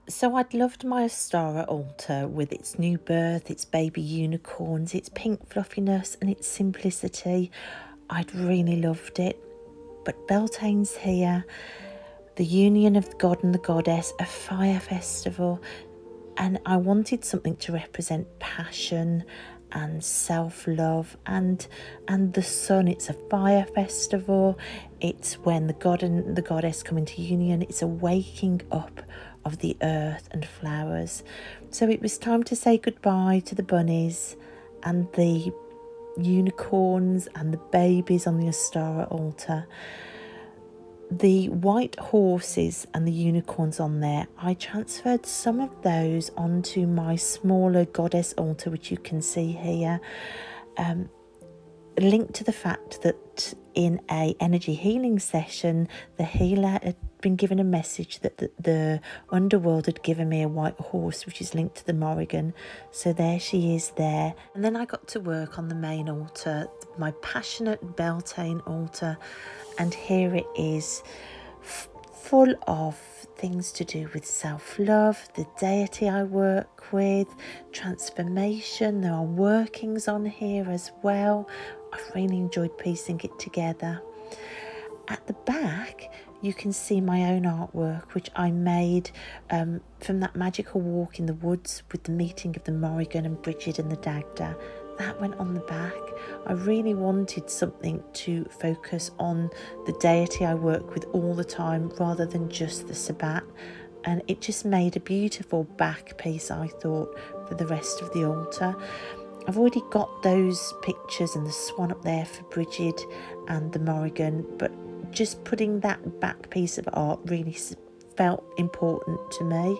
So I'd loved my Astara altar with its new birth, its baby unicorns, its pink fluffiness and its simplicity. I'd really loved it. But Beltane's here, the union of the god and the goddess, a fire festival, and I wanted something to represent passion and self-love and the sun. It's a fire festival. It's when the god and the goddess come into union. It's a waking up of the earth and flowers. So it was time to say goodbye to the bunnies and the unicorns and the babies on the Astara altar. The white horses and the unicorns on there, I transferred some of those onto my smaller goddess altar, which you can see here, linked to the fact that in a energy healing session, the healer had been given a message that the underworld had given me a white horse, which is linked to the Morrigan. So there she is there. And then I got to work on the main altar, my passionate Beltane altar, and here it is, full of things to do with self-love, the deity I work with, transformation. There are workings on here as well. I've really enjoyed piecing it together. At the back, you can see my own artwork, which I made from that magical walk in the woods with the meeting of the Morrigan and Bridget and the Dagda. That went on the back. I really wanted something to focus on the deity I work with all the time rather than just the Sabbat. And it just made a beautiful back piece, I thought, for the rest of the altar. I've already got those pictures and the swan up there for Bridget and the Morrigan, but just putting that back piece of art really felt important to me.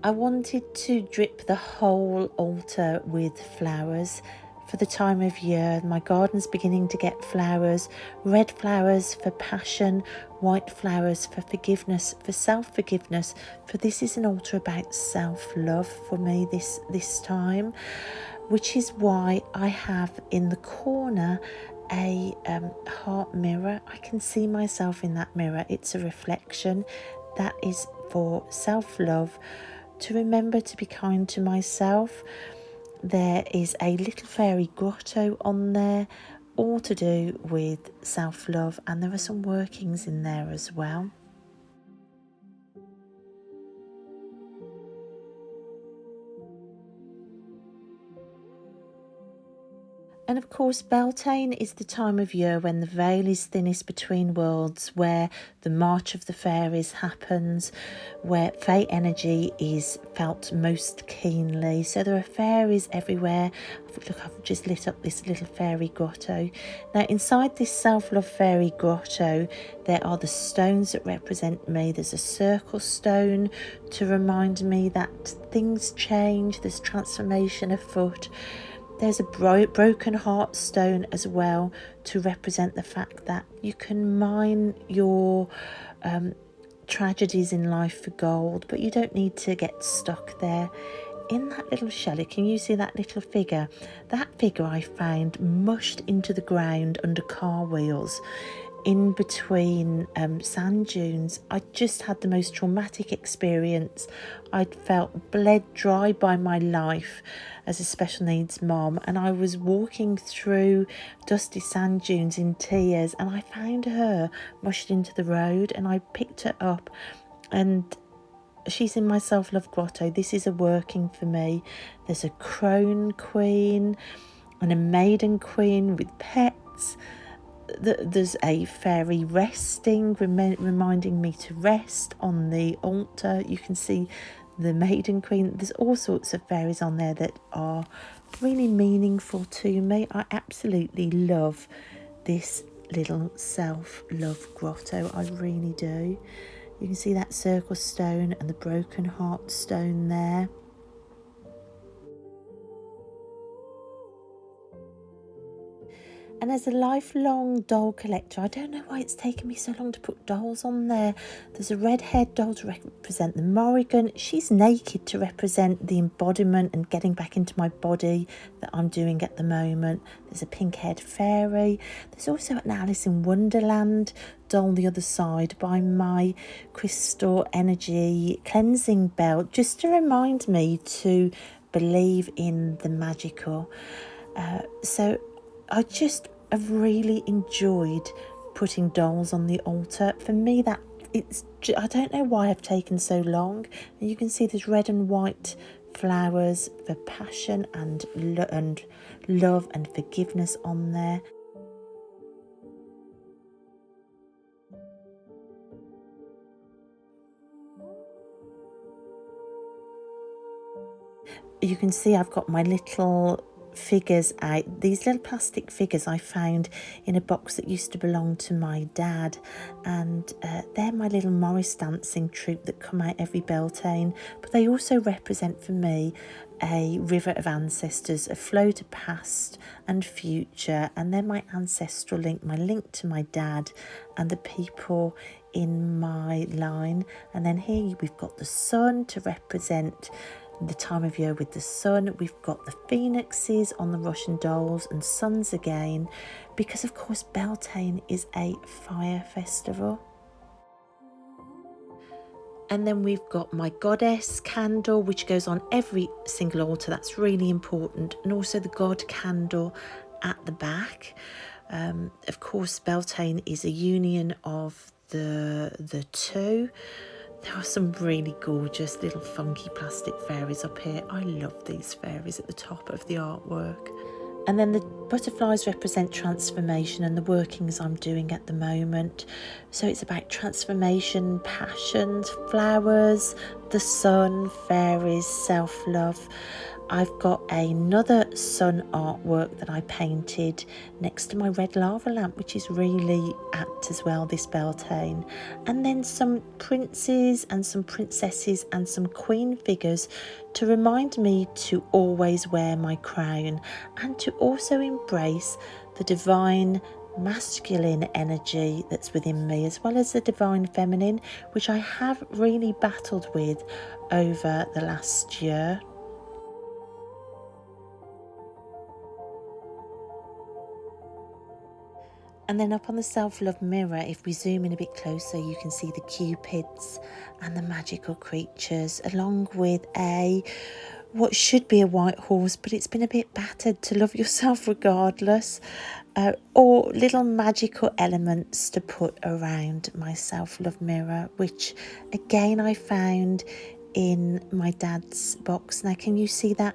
I wanted to drip the whole altar with flowers. For the time of year, my garden's beginning to get flowers. Red flowers for passion, white flowers for forgiveness, for self-forgiveness. For this is an altar about self-love for me this time, which is why I have in the corner a heart mirror. I can see myself in that mirror. It's a reflection that is for self-love, to remember to be kind to myself. There is a little fairy grotto on there, all to do with self-love, and there are some workings in there as well. And of course, Beltane is the time of year when the veil is thinnest between worlds, where the March of the Fairies happens, where fey energy is felt most keenly. So there are fairies everywhere. Look, I've just lit up this little fairy grotto. Now, inside this self-love fairy grotto, there are the stones that represent me. There's a circle stone to remind me that things change, there's transformation afoot. There's a broken heart stone as well to represent the fact that you can mine your tragedies in life for gold, but you don't need to get stuck there. In that little shelly, can you see that little figure? That figure I found mushed into the ground under car wheels in between sand dunes. I just had the most traumatic experience. I'd felt bled dry by my life as a special needs mom, and I was walking through dusty sand dunes in tears, and I found her mushed into the road, and I picked her up, and she's in my self-love grotto. This is a working for me. There's a crone queen and a maiden queen with pets. There's a fairy resting, reminding me to rest on the altar. You can see the maiden queen. There's all sorts of fairies on there that are really meaningful to me. I absolutely love this little self-love grotto. I really do. You can see that circle stone and the broken heart stone there. And as a lifelong doll collector, I don't know why it's taken me so long to put dolls on there. There's a red-haired doll to represent the Morrigan. She's naked to represent the embodiment and getting back into my body that I'm doing at the moment. There's a pink-haired fairy. There's also an Alice in Wonderland doll on the other side by my crystal energy cleansing belt, just to remind me to believe in the magical. So I just have really enjoyed putting dolls on the altar. For me, I don't know why I've taken so long. And you can see there's red and white flowers for passion and love and forgiveness on there. You can see I've got my little figures out. These little plastic figures I found in a box that used to belong to my dad, and they're my little Morris dancing troupe that come out every Beltane, but they also represent for me a river of ancestors, a flow to past and future, and they're my ancestral link, my link to my dad and the people in my line. And then here we've got the sun to represent the time of year with the sun. We've got the phoenixes on the Russian dolls and suns again, because of course Beltane is a fire festival. And then we've got my goddess candle, which goes on every single altar. That's really important. And also the god candle at the back. Of course, Beltane is a union of the two. There are some really gorgeous little funky plastic fairies up here. I love these fairies at the top of the artwork. And then the butterflies represent transformation and the workings I'm doing at the moment. So it's about transformation, passions, flowers, the sun, fairies, self-love. I've got another sun artwork that I painted next to my red lava lamp, which is really apt as well this Beltane. And then some princes and some princesses and some queen figures to remind me to always wear my crown and to also embrace the divine masculine energy that's within me, as well as the divine feminine, which I have really battled with over the last year. And then up on the self-love mirror, if we zoom in a bit closer, you can see the cupids and the magical creatures, along with what should be a white horse, but it's been a bit battered, to love yourself regardless, or little magical elements to put around my self-love mirror, which again I found in my dad's box. Now can you see that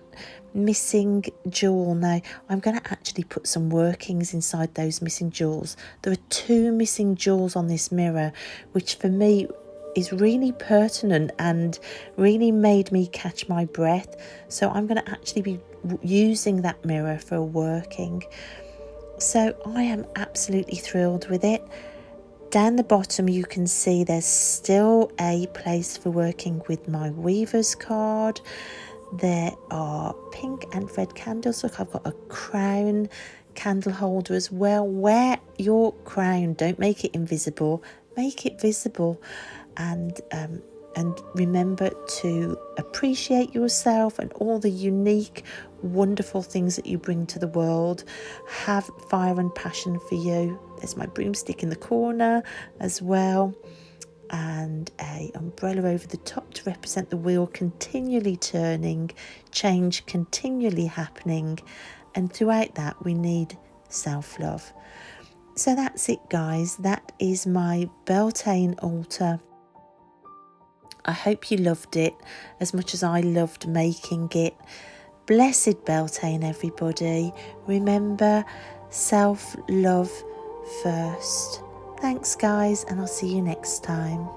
missing jewel? Now I'm going to actually put some workings inside those missing jewels. There are 2 missing jewels on this mirror, which for me is really pertinent and really made me catch my breath. So I'm going to actually be using that mirror for a working. So I am absolutely thrilled with it. Down the bottom you can see there's still a place for working with my weaver's card. There are pink and red candles. Look, I've got a crown candle holder as well. Wear your crown, don't make it invisible, make it visible. And remember to appreciate yourself and all the unique, wonderful things that you bring to the world. Have fire and passion for you. There's my broomstick in the corner as well, and a umbrella over the top to represent the wheel continually turning, change continually happening, and throughout that we need self-love. So that's it, guys. That is my Beltane altar. I hope you loved it as much as I loved making it. Blessed Beltane, everybody. Remember, self-love first. Thanks, guys, and I'll see you next time.